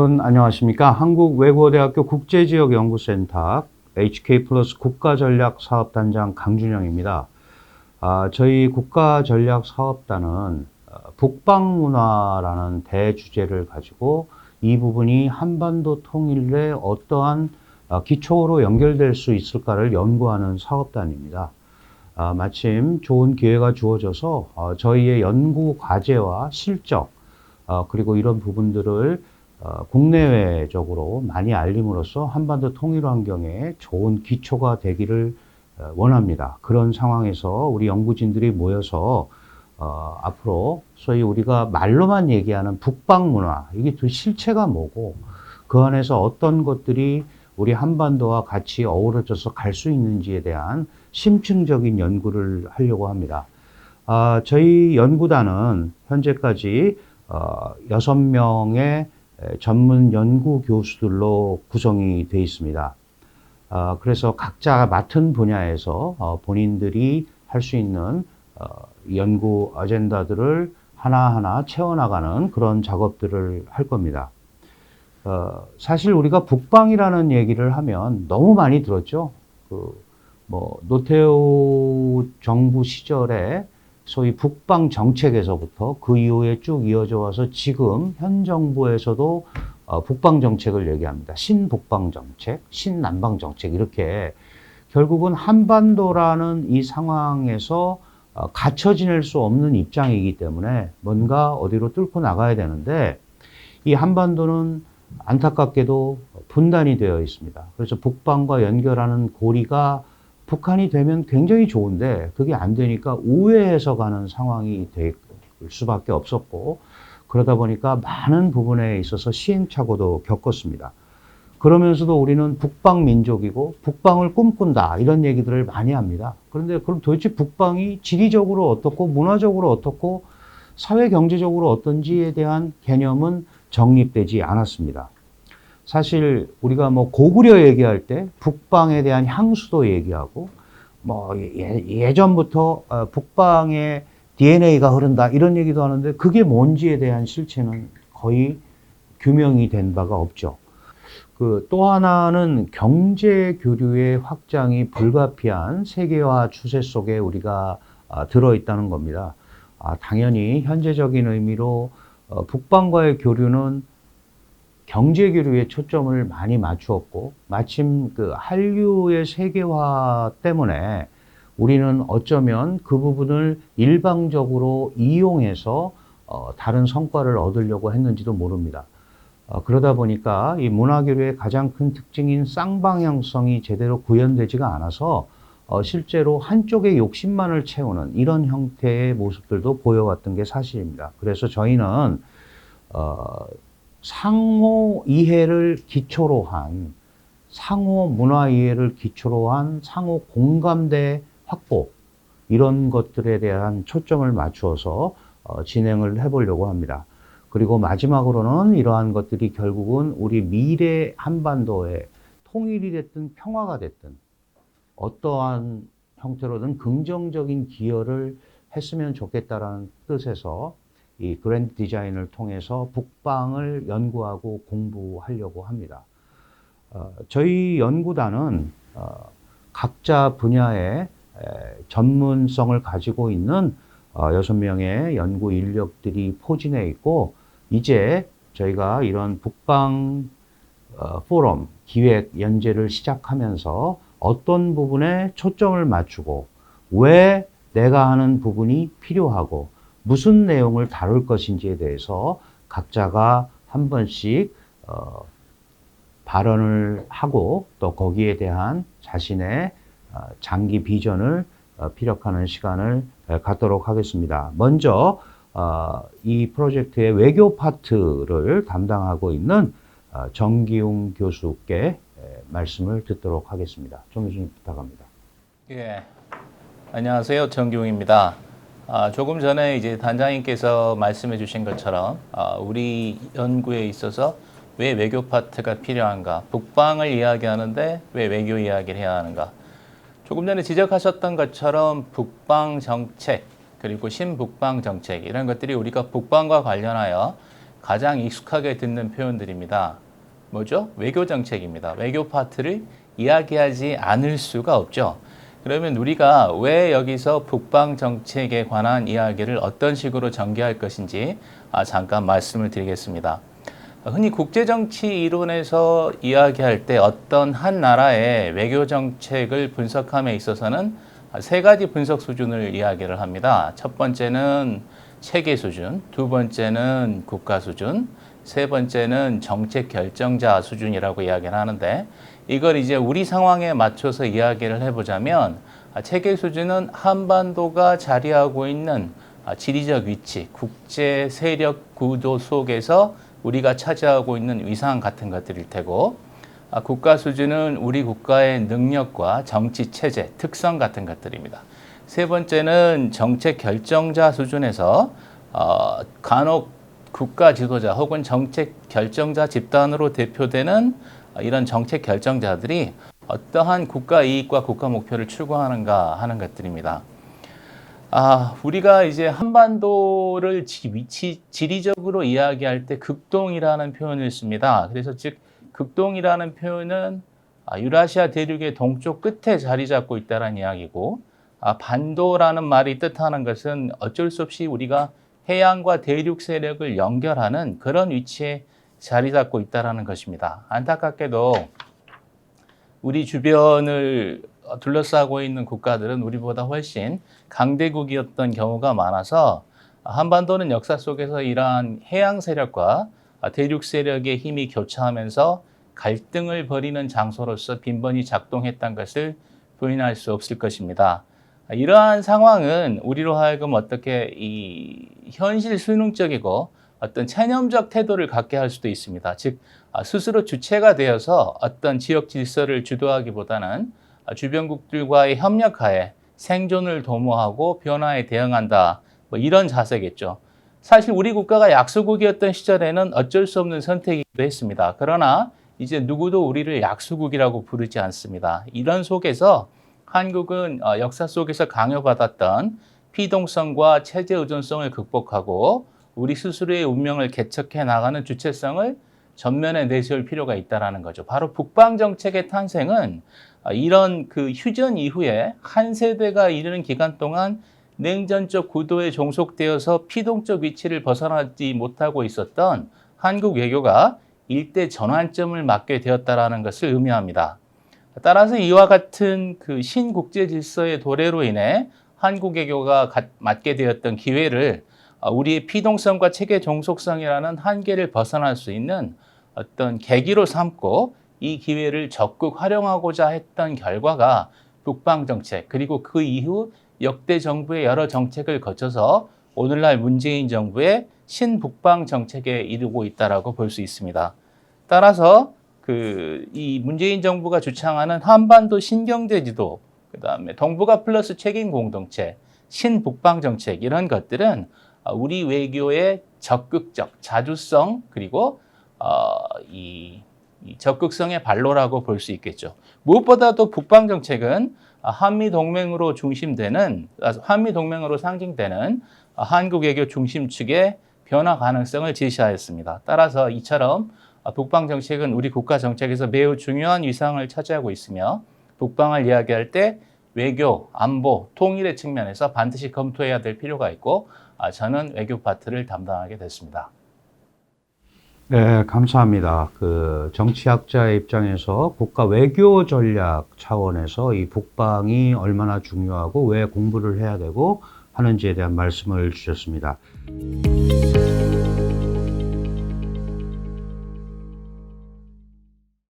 여러분 안녕하십니까? 한국외국어대학교 국제지역연구센터 HK 플러스 국가전략사업단장 강준영입니다. 저희 국가전략사업단은 북방문화라는 대주제를 가지고 이 부분이 한반도 통일에 어떠한 기초로 연결될 수 있을까를 연구하는 사업단입니다. 마침 좋은 기회가 주어져서 저희의 연구 과제와 실적 그리고 이런 부분들을 국내외적으로 많이 알림으로써 한반도 통일 환경에 좋은 기초가 되기를 원합니다. 그런 상황에서 우리 연구진들이 모여서 앞으로 소위 우리가 말로만 얘기하는 북방 문화, 이게 그 실체가 뭐고 그 안에서 어떤 것들이 우리 한반도와 같이 어우러져서 갈 수 있는지에 대한 심층적인 연구를 하려고 합니다. 저희 연구단은 현재까지 6명의 전문 연구 교수들로 구성이 되어 있습니다. 그래서 각자 맡은 분야에서 본인들이 할 수 있는 연구 아젠다들을 하나하나 채워나가는 그런 작업들을 할 겁니다. 사실 우리가 북방이라는 얘기를 하면 너무 많이 들었죠. 노태우 정부 시절에 소위 북방 정책에서부터 그 이후에 쭉 이어져 와서 지금 현 정부에서도 북방 정책을 얘기합니다. 신북방 정책, 신남방 정책, 이렇게 결국은 한반도라는 이 상황에서 갇혀 지낼 수 없는 입장이기 때문에 뭔가 어디로 뚫고 나가야 되는데, 이 한반도는 안타깝게도 분단이 되어 있습니다. 그래서 북방과 연결하는 고리가 북한이 되면 굉장히 좋은데 그게 안 되니까 우회해서 가는 상황이 될 수밖에 없었고, 그러다 보니까 많은 부분에 있어서 시행착오도 겪었습니다. 그러면서도 우리는 북방 민족이고 북방을 꿈꾼다, 이런 얘기들을 많이 합니다. 그런데 그럼 도대체 북방이 지리적으로 어떻고 문화적으로 어떻고 사회 경제적으로 어떤지에 대한 개념은 정립되지 않았습니다. 사실 우리가 고구려 얘기할 때 북방에 대한 향수도 얘기하고 예전부터 북방에 DNA가 흐른다, 이런 얘기도 하는데 그게 뭔지에 대한 실체는 거의 규명이 된 바가 없죠. 또 하나는 경제 교류의 확장이 불가피한 세계화 추세 속에 우리가 들어있다는 겁니다. 당연히 현재적인 의미로 북방과의 교류는 경제 교류에 초점을 많이 맞추었고, 마침 한류의 세계화 때문에 우리는 어쩌면 그 부분을 일방적으로 이용해서 다른 성과를 얻으려고 했는지도 모릅니다. 그러다 보니까 이 문화 교류의 가장 큰 특징인 쌍방향성이 제대로 구현되지가 않아서 실제로 한쪽의 욕심만을 채우는 이런 형태의 모습들도 보여왔던 게 사실입니다. 그래서 저희는 상호 이해를 기초로 한, 상호 문화 이해를 기초로 한 상호 공감대 확보, 이런 것들에 대한 초점을 맞추어서 진행을 해보려고 합니다. 그리고 마지막으로는 이러한 것들이 결국은 우리 미래 한반도의 통일이 됐든 평화가 됐든 어떠한 형태로든 긍정적인 기여를 했으면 좋겠다라는 뜻에서 이 그랜드 디자인을 통해서 북방을 연구하고 공부하려고 합니다. 저희 연구단은 각자 분야의 전문성을 가지고 있는 6명의 연구 인력들이 포진해 있고, 이제 저희가 이런 북방 포럼 기획 연재를 시작하면서 어떤 부분에 초점을 맞추고 왜 내가 하는 부분이 필요하고 무슨 내용을 다룰 것인지에 대해서 각자가 한 번씩 발언을 하고 또 거기에 대한 자신의 장기 비전을 피력하는 시간을 갖도록 하겠습니다. 먼저 이 프로젝트의 외교 파트를 담당하고 있는 정기웅 교수께 말씀을 듣도록 하겠습니다. 정 교수님 부탁합니다. 예, 안녕하세요. 정기웅입니다. 조금 전에 이제 단장님께서 말씀해 주신 것처럼 우리 연구에 있어서 왜 외교 파트가 필요한가, 북방을 이야기하는데 왜 외교 이야기를 해야 하는가, 조금 전에 지적하셨던 것처럼 북방 정책 그리고 신북방 정책, 이런 것들이 우리가 북방과 관련하여 가장 익숙하게 듣는 표현들입니다. 뭐죠? 외교 정책입니다. 외교 파트를 이야기하지 않을 수가 없죠. 그러면 우리가 왜 여기서 북방 정책에 관한 이야기를 어떤 식으로 전개할 것인지 잠깐 말씀을 드리겠습니다. 흔히 국제정치 이론에서 이야기할 때 어떤 한 나라의 외교 정책을 분석함에 있어서는 세 가지 분석 수준을 이야기를 합니다. 첫 번째는 체계 수준, 두 번째는 국가 수준, 세 번째는 정책 결정자 수준이라고 이야기를 하는데, 이걸 이제 우리 상황에 맞춰서 이야기를 해보자면 체계 수준은 한반도가 자리하고 있는 지리적 위치, 국제 세력 구도 속에서 우리가 차지하고 있는 위상 같은 것들일 테고, 국가 수준은 우리 국가의 능력과 정치 체제, 특성 같은 것들입니다. 세 번째는 정책 결정자 수준에서 간혹 국가 지도자 혹은 정책 결정자 집단으로 대표되는 이런 정책 결정자들이 어떠한 국가 이익과 국가 목표를 추구하는가 하는 것들입니다. 우리가 이제 한반도를 지리적으로 이야기할 때 극동이라는 표현을 씁니다. 그래서 즉 극동이라는 표현은 유라시아 대륙의 동쪽 끝에 자리 잡고 있다는 이야기고, 반도라는 말이 뜻하는 것은 어쩔 수 없이 우리가 해양과 대륙 세력을 연결하는 그런 위치에 자리 잡고 있다는 것입니다. 안타깝게도 우리 주변을 둘러싸고 있는 국가들은 우리보다 훨씬 강대국이었던 경우가 많아서 한반도는 역사 속에서 이러한 해양 세력과 대륙 세력의 힘이 교차하면서 갈등을 벌이는 장소로서 빈번히 작동했던 것을 부인할 수 없을 것입니다. 이러한 상황은 우리로 하여금 어떻게 이 현실 수능적이고 어떤 체념적 태도를 갖게 할 수도 있습니다. 즉 스스로 주체가 되어서 어떤 지역 질서를 주도하기보다는 주변국들과의 협력하에 생존을 도모하고 변화에 대응한다, 뭐 이런 자세겠죠. 사실 우리 국가가 약소국이었던 시절에는 어쩔 수 없는 선택이기도 했습니다. 그러나 이제 누구도 우리를 약소국이라고 부르지 않습니다. 이런 속에서 한국은 역사 속에서 강요받았던 피동성과 체제 의존성을 극복하고 우리 스스로의 운명을 개척해 나가는 주체성을 전면에 내세울 필요가 있다는 거죠. 바로 북방 정책의 탄생은 이런 그 휴전 이후에 한 세대가 이르는 기간 동안 냉전적 구도에 종속되어서 피동적 위치를 벗어나지 못하고 있었던 한국 외교가 일대 전환점을 맞게 되었다는 것을 의미합니다. 따라서 이와 같은 그 신국제 질서의 도래로 인해 한국 외교가 맞게 되었던 기회를 우리의 피동성과 체계 종속성이라는 한계를 벗어날 수 있는 어떤 계기로 삼고 이 기회를 적극 활용하고자 했던 결과가 북방 정책, 그리고 그 이후 역대 정부의 여러 정책을 거쳐서 오늘날 문재인 정부의 신북방 정책에 이르고 있다라고 볼 수 있습니다. 따라서 이 문재인 정부가 주창하는 한반도 신경제 지도, 그다음에 동북아 플러스 책임 공동체, 신북방 정책, 이런 것들은 우리 외교의 적극적 자주성, 그리고 이 적극성의 발로라고 볼 수 있겠죠. 무엇보다도 북방 정책은 한미 동맹으로 상징되는 한국 외교 중심 측의 변화 가능성을 제시하였습니다. 따라서 이처럼 북방 정책은 우리 국가 정책에서 매우 중요한 위상을 차지하고 있으며, 북방을 이야기할 때 외교, 안보, 통일의 측면에서 반드시 검토해야 될 필요가 있고, 저는 외교 파트를 담당하게 됐습니다. 네, 감사합니다. 정치학자의 입장에서 국가 외교 전략 차원에서 이 북방이 얼마나 중요하고 왜 공부를 해야 되고 하는지에 대한 말씀을 주셨습니다.